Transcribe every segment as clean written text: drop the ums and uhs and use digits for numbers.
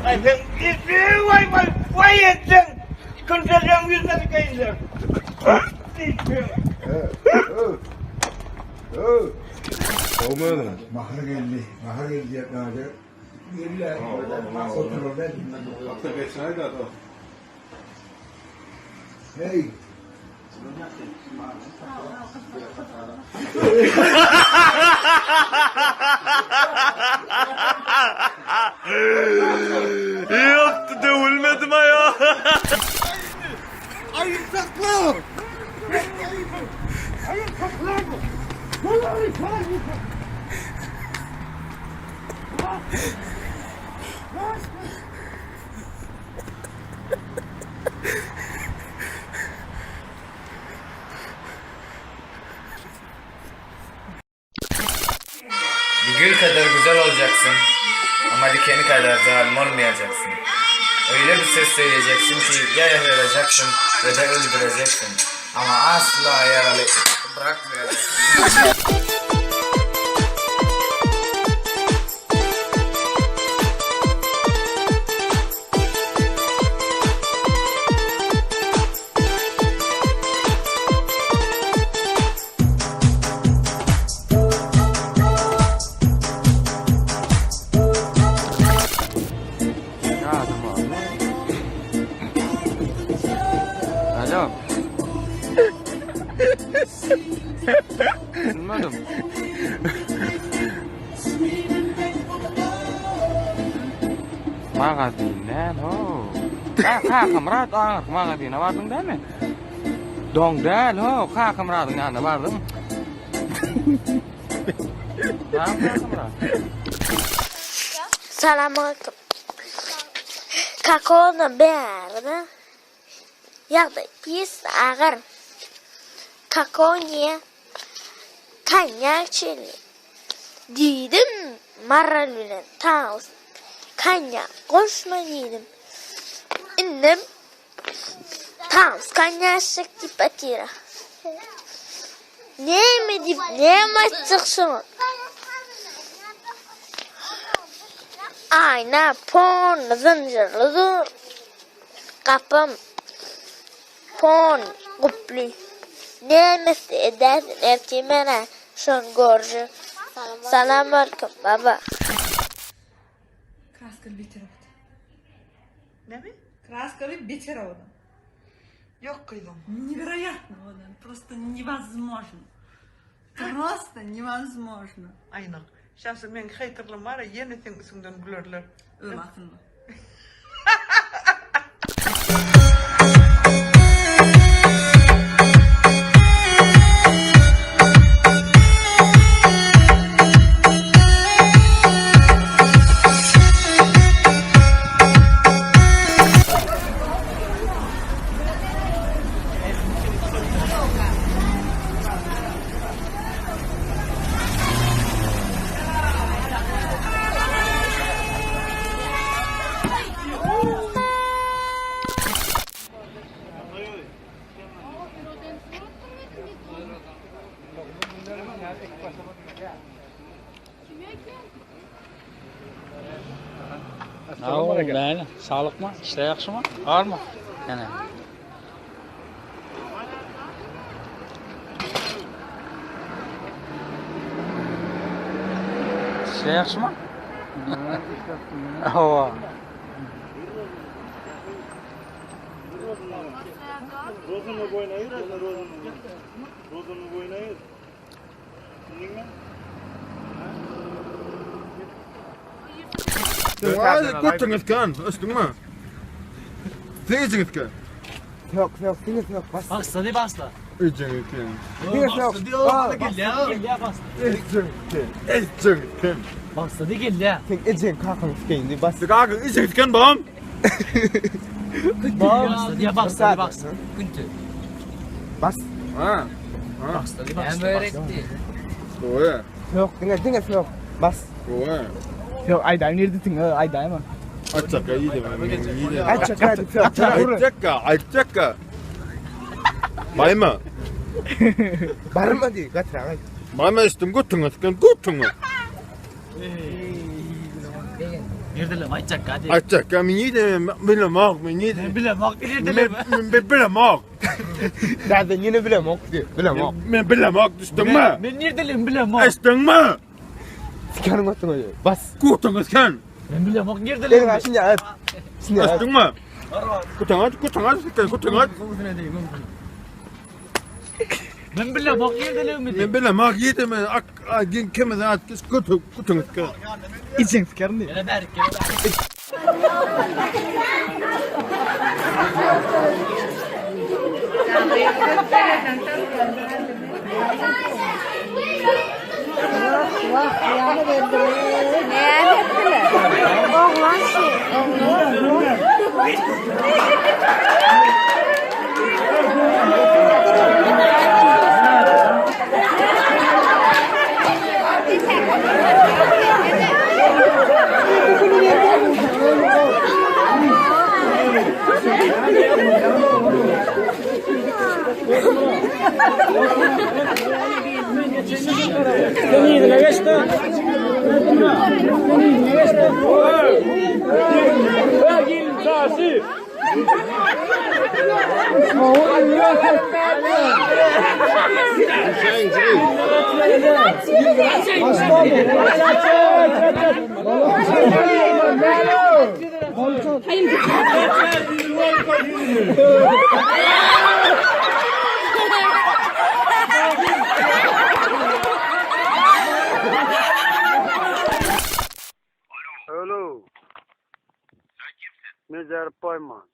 Ay sen vay etsin. Kıntıracağım yüzüne tıkayınca. Olmadı. Mahır geldi. Mahır geldi yapmadı. Geldiler. Otururlar. Hatta geçen de o. Hey. İyi yaptı dövülmedim ha ya. Ay sakla. Gül kadar güzel olacaksın ama dikeni kadar zalim olmayacaksın. Öyle bir söz söyleyeceksin ki ya yaşayacaksın ya da öldüreceksin. Ama asla yaralı bırakmayacaksın. Alo. Duymadım. Magazine ho. Kamrat ağır magazine vardın değil mi? Dong değil ho. Kamratın yanına vardım. Kamrat. Selamünaleyküm. Kakaonu beğendim. Ya da pis ağır. Kakao kanyak çeli. Dedim maralülen taus. Kanyak koşma dedim. İndim. Taus kanyak şekli patira. Ne mi dip ne mi çıksın? Ayna pon zincirli dur. Kapım pon kupli. Ne edersin erkeğime şun gorcu. Selamünaleyküm baba. Краскали бетеровод. Ne mi? Краскали бетеровод. Yok kızım. Невероятно, просто невозможно. Просто невозможно. Aynen. Şahsen ben haytırlım var ya yeni üstünden gülürler. Ölmasın mı? Mayli. Sağlıkmı? İşler yaxşımı? Ağırmı? Yani. İşler yaxşımı? Hava. Rozunu boyuna ayır, rozunu. Rozunu boyuna ayır. Dinledin mi? Götürünüz kan, üstün mü? Seyirciniz kan. Yok yok siniz yok bas. Basta de basta. Ücünüz kan. Siniz yok. Gel ya basta. Ücünüz kan. Basta de gel ya. Sen ecen kalkın kendi bas. Sıkakın ücünüz kan babam. Basta de basta de basta. Güntü. Bas. Ha. Basta de basta. Börek değil. Doğru. Yok dinle yok. Bas. Doğru. Yok Ayday nerede tinga Ayday mı? Açaka iyi de ben. İyi de. Açaka hadi yok. Açaka. Mayma. Barma di gatra. Mayma üstün götürünüz kan, götürünüz. Nerdelim açacak hadi. Açacak ya, men yedim, bilemek, men yedim. Bilemek nerdelim? Men bilemek. Nereden yine bilemok diyor. Bilemok. Men bilemek düştün mü? Ben nerdelim bilemek. Açtın mı? Sikerim atın öyle. Bas. Kurtunuz kan. Ben bilemek nerdelim? Gel şimdi at. Şimdi at. Açtın mı? Kurtunuz, kurtunuz. Ben bilemek nerdelim? Men bilemek yedim, men gen kemeden atkız kurtunuz kan. İçin sikerim değil. Gel berk gel. Alo. Sen kimsin? Mezar Payman.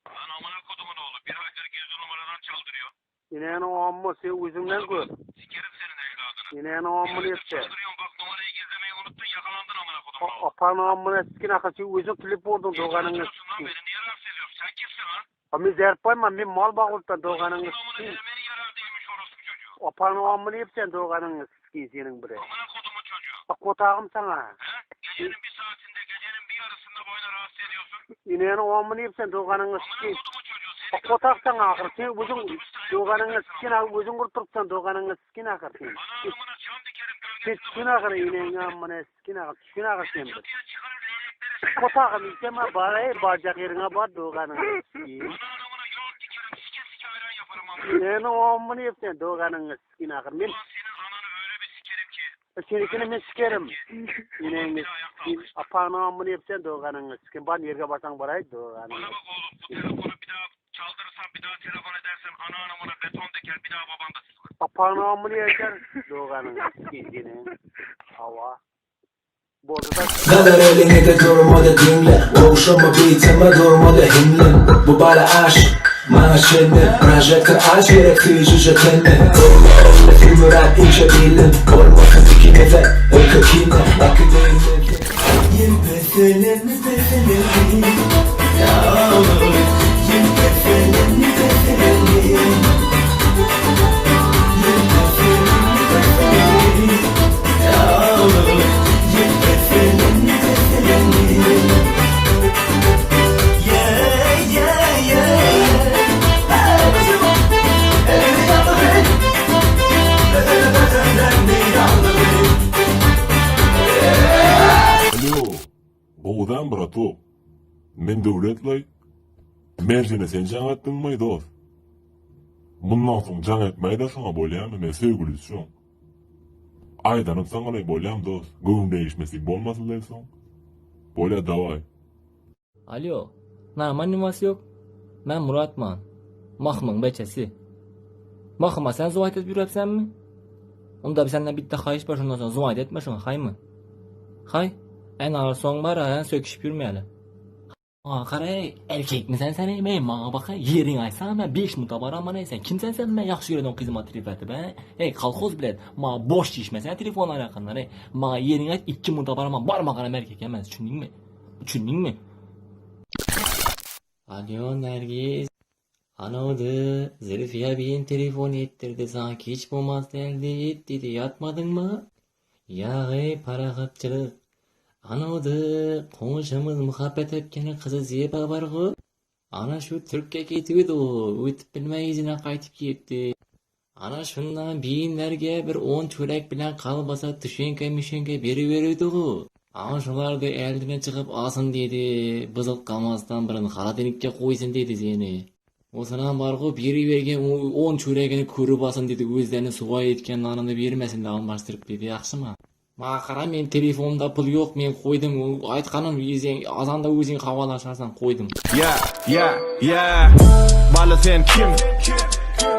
Lan amına kodumun oğlu. Bir aydır gizli numaradan çaldırıyor. Yine o amma sen yüzünden gör. Sikerim senin evladını. Yine o Bir amma aydır yaptı. çaldırıyorsun bak numarayı gizlemeyi unuttun yakalandın amına kodumun oğlu. Apan amma sikin akıcı yüzün klip vurdun Niye doğanın çalışıyorsun lan beni? Niye rahatsız ediyorsun? Sen kimsin lan? Mezar Payman ben mal bağırtan doğanın Bunun amına demenin yarar değilmiş orospu çocuğu. Apan amma yaptın doğanın sikin senin bre. Amına kodumun çocuğu. Bak kotağım sana. He? Gecenin bir saatinde gecenin bir yarısında boyuna rahatsız ediyorsun. Yine o amma yaptın doğanın Amına sikin. kodumun çocuğu. Bak kotak sana akır. Sen yüzün doğanın sikin akır. Yüzün kurtursan doğanın sikin akır. Ana amına çam dikerim Sen gölgesinde. sikin akır yine amma sikin akır. Sikin akır sen bre. Çatıya çıkarır lanetleri. Kotağım istemem bari bacak yerine var doğanın sikin. Ana amına yol dikerim. Sike sike ayran yaparım amına. Yine o amma yaptın doğanın sikin akır. Ben Ulan senin ananı öyle bir sikerim ki. senikini ben sikerim. Yine Bir daha ayakta alkışla. apağını amma yaptın doğanın sikin. Ben yerge basan baraydı doğanın. Bana bak oğlum bu telefonu bir daha çaldırırsan bir daha telefon edersen ana anamına beton diker bir daha baban da sıkar. Apağını amma yaptın doğanın sikin yine. Hava. Bozda Kadar elini de durma da dinle Boğuşama biteme durma da himlen Bu bana aşk Bana şimdi Projektör aç gerek kıyıcıca kendi Filmürat ince bilin Korma kız ikine ve ökükine Akı değil Yim pefelin Ya olur Yim pefelin Ya olur Alo, Boğdan Brato. Men devletlay. Merjene sen can attın mı dost? Bundan sonra can etmeyi de sana bolyam men sevgili şu. Aydanıp sana ne bolyam dost. Gönül değişmesi olmasın dersin. Bolya davay. Alo. Naman nüması yok. Ben Muratman. Mahmın beçesi. Mahma sen zuvayet et bir mi? Onda bir senden bitti kayış var şundan sonra zuvayet etme şuna hay mı? Hay. En ağır son var ha söküşüp yürümeyeli. Qaray, erkek mi sen ey mağa baxa yering aysan men 5 minut boraman aysan kimsan sen men yaxshi ko'raman xizmat rifati ba ey kolxoz bilan ma bosh deyishmasan telefon araqanlar ey ma yering ayt 2 minut boraman bormaganim erkak emas tushundingmi Alo Nergiz Ano'du Zülfiye bin telefon ettirdi sanki hiç bulmaz derdi dedi yatmadın mı? Ya ey paraqatçılık Ano'du qo'nishimiz muhabbet etgani qizi Zeba barg'u ana shu Turkiyaga ketuvdi u o'tib bilmay izini qaytib ketdi Ana şundan beyinlerge bir 10 çörek bilen kalbasa tüşenke mişenke beri veriyordu. Ama şular da eldine çıkıp alsın dedi. Bızık kalmazdan birini kara denikçe koysun dedi seni. O sana bargı biri vergen 10 çöreğini körüp alsın dedi. Özlerini suğa etken anını vermesin de almaştırıp dedi. Yakşı mı? Makara men telefonda pul yok men koydum. Aytkanım azanda özün havalaşarsan koydum. Ya Vallahi sen kim?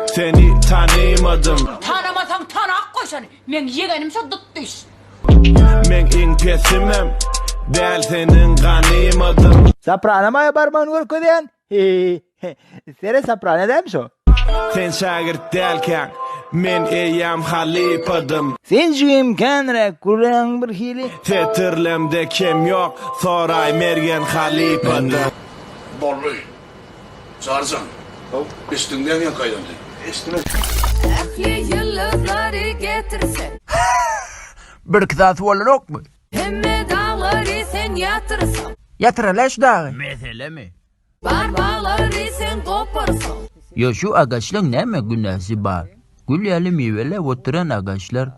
Seni tanımadım. Tanımasam tanak koysan. Men yegenim şu tuttuş. Men en pesimim. Del senin ganımadım. Sapranamaya parmağını korkudan. Sere saprana demiş o. Sen şagirt delken men eyyam halipadım. Sen şu imkanre kuran bir hili. Tetirlemde kim yok. Soray mergen halipadım. Bolluy. Sarcan. Üstünden yan kaydandı. Üstüne. Yıldızları getirsen. Bir kıtası olur yok mu? Hemme dağları sen yatırsan. Yatırala şu dağı. Mesele mi? Barbaları sen koparsan. Ya şu ağaçların ne mi günahı var? Gülleli meyveler oturan ağaçlar.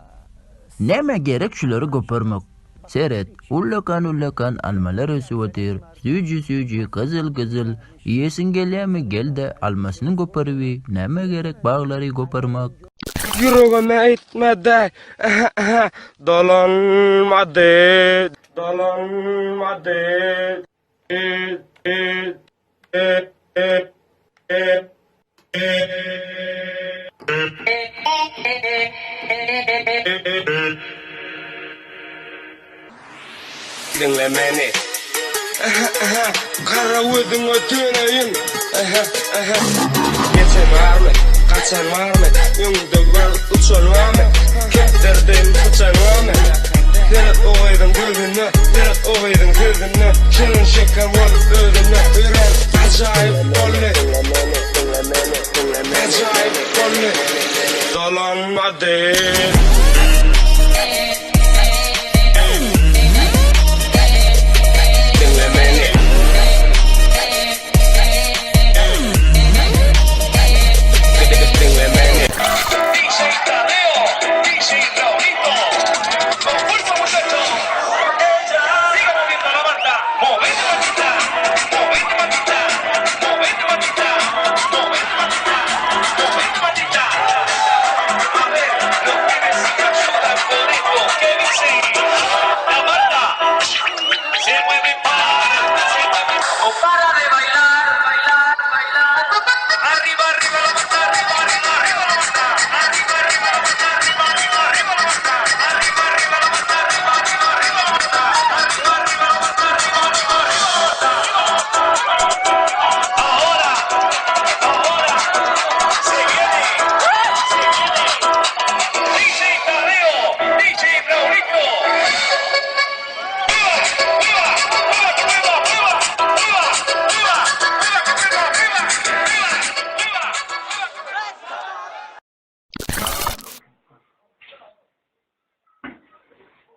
Ne mi gerek şuları koparmak? Seyret, ullakan almalar ösüvatır. Sücü kızıl. Yiyesin geliyor mu gel de almasını koparıvi. Ne mi gerek bağları koparmak? Yüreğime etmedi. Dolanmadı. Dinle beni. Kara vurdum ötüneyim. Geçen var mı? Kaçan var mı? Yumduk var, uçan var mı? Kettirdim, uçan var mı? Deret oğaydın gözünü, deret oğaydın gözünü. Şunun şeker var ödünü. Üren acayip bolli. Acayip bolli. Dolanmadı.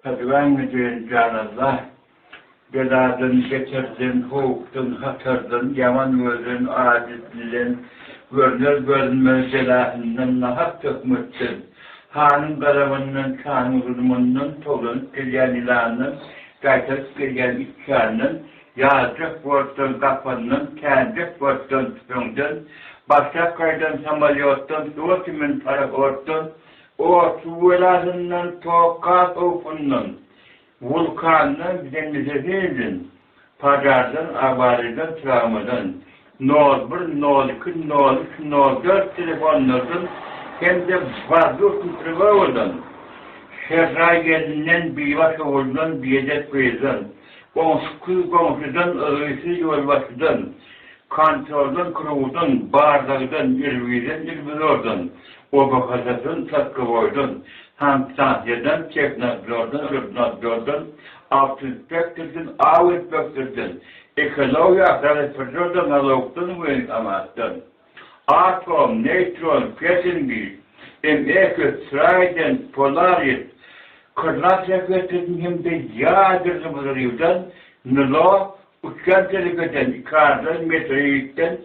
Kadıvan müdürün canallah, beladın getirdin, hukuktun, hatırdın, yaman gözün, adetliğin, görünmez celahından nahak tökmüşsün. Hanın karavanının, kanun zulmunun, tolun, ilyan ilanın, gaytet gelgen ikkanın, yazcık vurtun kafanın, kendip vurtun tüpündün, başak kaydın samalyotun, doğutimin taraf ortun, o tuğularından tokat ofunun, vulkanın denize değildin, pacardan, avariden, travmadan, nol 1, nol 2, nol 3, nol 4 telefonlardan, hem de vardı kuturga oldun. Şerray gelinden bir baş oldun, bir yedek koyudun. Komşudan, ığısı yolbaşıdan, kontroldan, kurudun, bardağdan, ilvizordun. O bakasasın, tatkı koydun. Hamstansiyeden, çeknazlordun, rıbnazlordun, altınspektirdin, avutspektirdin. Ekoloji aktarıfırdın, aloktan, müzik amattın. Atom, neutron, kesinlik, M2, polaris, kırlak sekreterin hem de yağdırgımızırıyordun, nılo, uçkan tehlikeden, ikardan, meteoritten,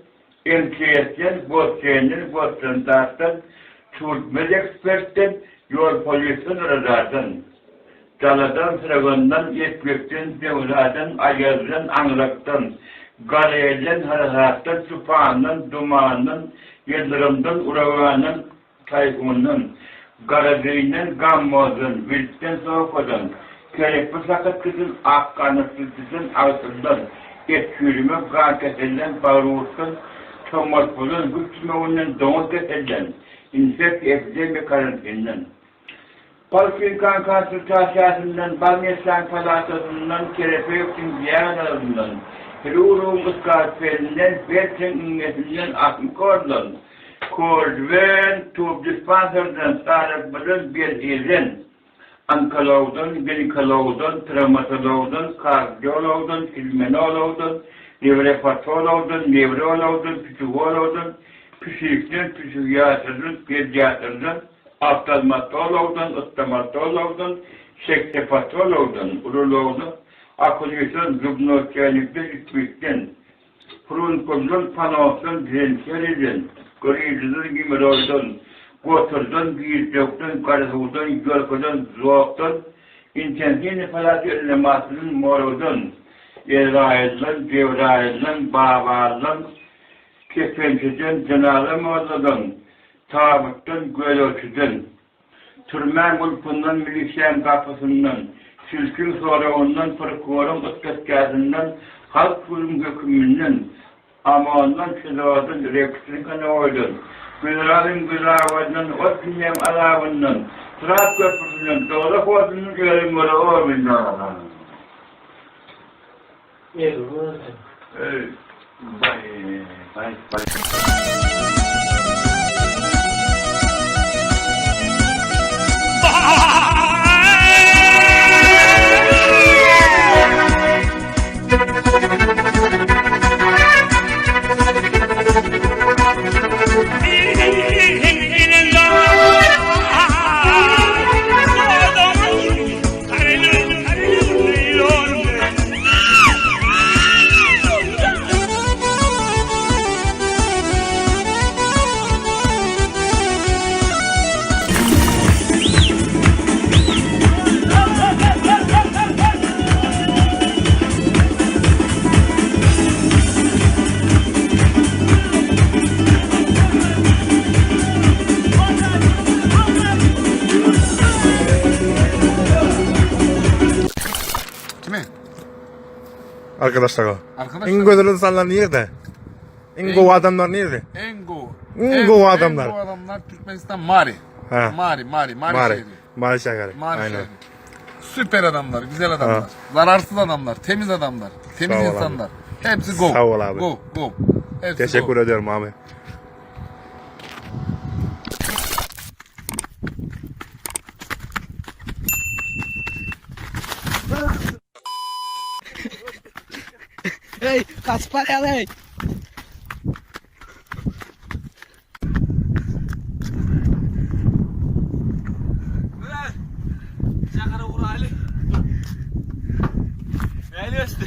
MTS'den, Boston'dan, Çürütmez ekspertten yol polisin rızasın. Daladan sıragından yetmekten, devladan, ayazdan, anlaktan, garayeden, harakattan, süpağından, dumanından, yıldırımdan, uravanın, tayfunun, garadıyından, gammozun, virtten, soğukadan, kelepli sakıtkızın, akkanıksızın, altından, et yürüme, gan kesellen, bağırursun, çomarpulun, güçmüğünden, doğu kesellen, infek, epidemi karantinden. Palfikan konsultasyon Balmesan Palatasından, Kerefek'in Diyanarından, Hirurun Iskatfelinden, Bertin İngesinden, Akmikordan, Kordven, Tub Dispanser'dan, Sarıkbılın, Berdi'den, Ankalov'dan, Gynekalov'dan, Traumatolog'dan, Kardiyolog'dan, Filmenolog'dan, Nevrepatolog'dan, Nevrolog'dan, Psikolog'dan, Psikiyatırdan, Psikiyatrdan, Pediatrdan, oftalmatologdan, stomatologdan, seksepatologdan, urologdan, akıllıdan, zubnokelikten, ütmükten, frunkoldan, panosdan, dirençeriden, griyizden, gimeroldan, goturdan, giyizdoktan, karhudan, yolkadan, zoğuktan, intensini falatı önlemasının morodan, Ezrail'dan, Cebrail'dan, Babal'dan, Kefençiden, Cenab-ı Moğla'dan, Tabuttan, Gölöçüden, Türmen Mulkundan, Milisyen Kapısından, Sülkün Sorağından, Fırkuvarın Iskatgazından, Halk Kurum Hükümünden, Amandan, Şıdağdan, Reksinikan Oydan, Güzarın Güzarvadından, Otkinyem Alavından, Sırat Köprüsünden, Doğru Kodunun Ölümleri Ormindan. Evet. Bye. Arkadaşlar. Arkadaşlar. En güzel insanlar nerede? En go adamlar nerede? En go adamlar. En go adamlar Türkmenistan Mari. Ha. Mari şehri. Mari şehri. Mari Aynen. şehri. Süper adamlar, güzel adamlar. Zararsız adamlar, temiz adamlar, temiz Sağ ol insanlar. Hepsi go. Sağ ol abi. Go. Hepsi Teşekkür go. ederim abi. Hey, kaç para hey? Çakara vur Ali. Ali üstü.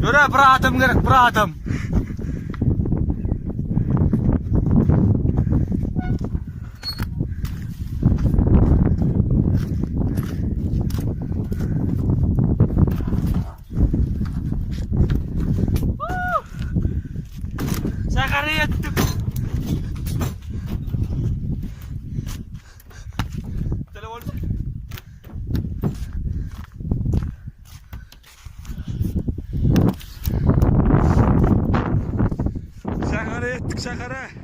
Yürü bıraktım gerek bıraktım. Sakarya ettim. Telefon. Sakarya ettik Sakarya.